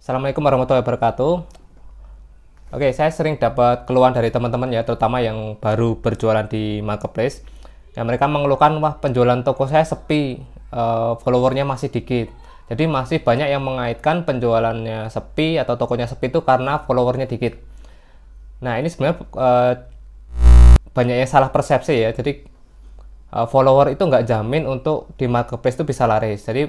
Assalamualaikum warahmatullahi wabarakatuh. Oke, saya sering dapat keluhan dari teman-teman ya, terutama yang baru berjualan di marketplace. Ya, mereka mengeluhkan, wah penjualan toko saya sepi, followernya masih dikit. Jadi masih banyak yang mengaitkan penjualannya sepi atau tokonya sepi itu karena followernya dikit. Nah, ini sebenarnya banyak yang salah persepsi ya. Jadi follower itu nggak jamin untuk di marketplace itu bisa laris. Jadi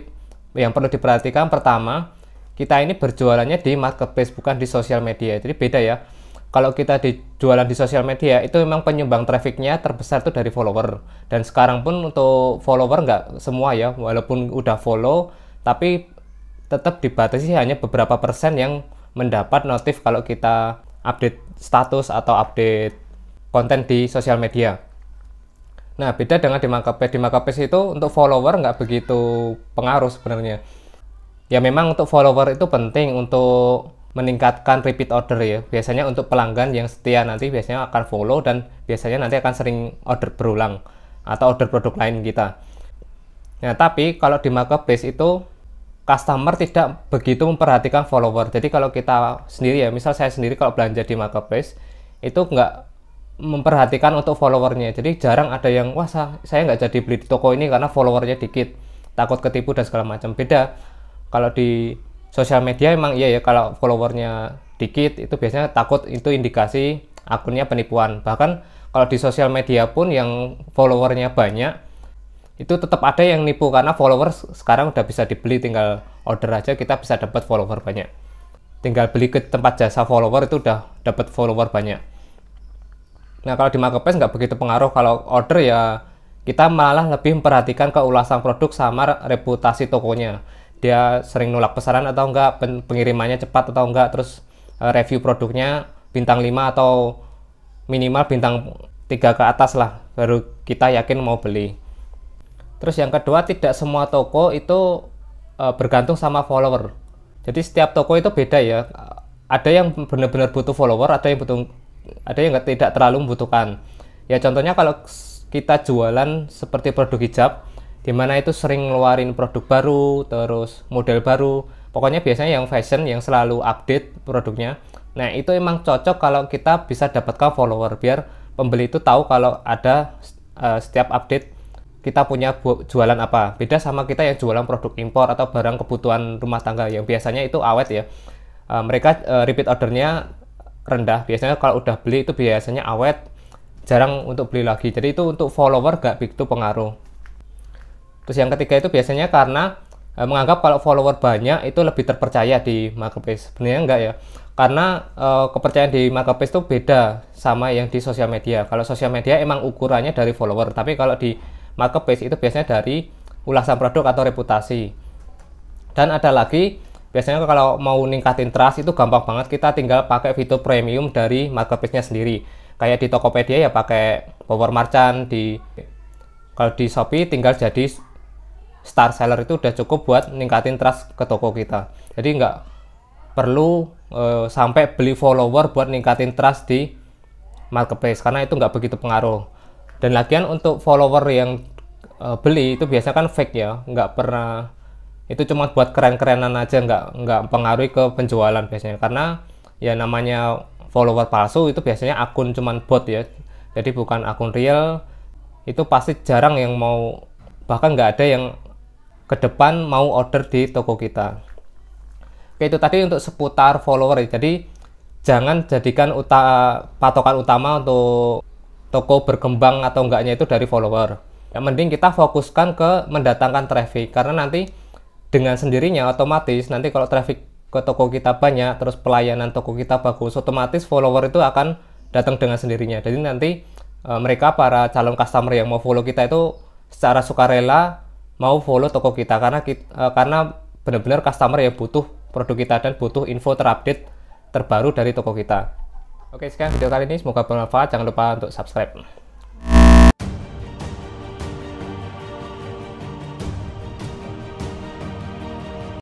yang perlu diperhatikan pertama, kita ini berjualannya di marketplace bukan di sosial media. Jadi beda ya. Kalau kita jualan di sosial media itu memang penyumbang trafficnya terbesar itu dari follower. Dan sekarang pun untuk follower nggak semua ya, walaupun udah follow, tapi tetap dibatasi hanya beberapa persen yang mendapat notif kalau kita update status atau update konten di sosial media. Nah, beda dengan di marketplace. Di marketplace itu untuk follower nggak begitu pengaruh sebenarnya. Ya memang untuk follower itu penting untuk meningkatkan repeat order ya. Biasanya untuk pelanggan yang setia nanti biasanya akan follow dan biasanya nanti akan sering order berulang atau order produk lain kita. Nah, tapi kalau di marketplace itu customer tidak begitu memperhatikan follower. Jadi kalau kita sendiri ya, misal saya sendiri kalau belanja di marketplace itu nggak memperhatikan untuk followernya. Jadi jarang ada yang, wah saya nggak jadi beli di toko ini karena followernya dikit, takut ketipu dan segala macam. Beda kalau di sosial media emang iya ya, kalau followernya dikit itu biasanya takut itu indikasi akunnya penipuan. Bahkan kalau di sosial media pun yang followernya banyak itu tetap ada yang nipu karena follower sekarang udah bisa dibeli, tinggal order aja kita bisa dapat follower banyak. Tinggal beli ke tempat jasa follower itu udah dapat follower banyak. Nah, kalau di marketplace nggak begitu pengaruh. Kalau order ya kita malah lebih memperhatikan keulasan produk sama reputasi tokonya. Dia sering nolak pesanan atau enggak, pengirimannya cepat atau enggak, terus review produknya bintang 5 atau minimal bintang 3 ke atas lah, baru kita yakin mau beli. Terus yang kedua, tidak semua toko itu bergantung sama follower. Jadi setiap toko itu beda ya. Ada yang benar-benar butuh follower, ada yang tidak terlalu membutuhkan. Ya contohnya kalau kita jualan seperti produk hijab, dimana itu sering ngeluarin produk baru, terus model baru, pokoknya biasanya yang fashion, yang selalu update produknya. Nah itu emang cocok kalau kita bisa dapatkan follower, biar pembeli itu tahu kalau ada setiap update kita punya jualan apa. Beda sama kita yang jualan produk impor atau barang kebutuhan rumah tangga yang biasanya itu awet ya. Mereka repeat ordernya rendah, biasanya kalau udah beli itu biasanya awet, jarang untuk beli lagi. Jadi itu untuk follower gak begitu pengaruh. Terus yang ketiga itu biasanya karena menganggap kalau follower banyak itu lebih terpercaya di marketplace. Sebenarnya enggak ya, karena kepercayaan di marketplace itu beda sama yang di sosial media. Kalau sosial media emang ukurannya dari follower, tapi kalau di marketplace itu biasanya dari ulasan produk atau reputasi. Dan ada lagi, biasanya kalau mau ningkatin trust itu gampang banget, kita tinggal pakai fitur premium dari marketplace-nya sendiri. Kayak di Tokopedia ya pakai Power Merchant, kalau di Shopee tinggal jadi star seller, itu udah cukup buat ningkatin trust ke toko kita. Jadi nggak perlu sampai beli follower buat ningkatin trust di marketplace, karena itu nggak begitu pengaruh. Dan lagian untuk follower yang beli itu biasanya kan fake ya, nggak pernah, itu cuma buat keren-kerenan aja, nggak pengaruhi ke penjualan biasanya, karena ya namanya follower palsu itu biasanya akun cuman bot ya, jadi bukan akun real. Itu pasti jarang yang mau, bahkan nggak ada yang ke depan mau order di toko kita. Oke, itu tadi untuk seputar follower. Jadi jangan jadikan patokan utama untuk toko berkembang atau enggaknya itu dari follower. Yang mending kita fokuskan ke mendatangkan traffic, karena nanti dengan sendirinya otomatis nanti kalau traffic ke toko kita banyak, terus pelayanan toko kita bagus, otomatis follower itu akan datang dengan sendirinya. Jadi nanti mereka, para calon customer yang mau follow kita itu secara sukarela mau follow toko kita, karena benar-benar customer yang butuh produk kita dan butuh info terupdate terbaru dari toko kita. Oke, sekian video kali ini, semoga bermanfaat. Jangan lupa untuk subscribe.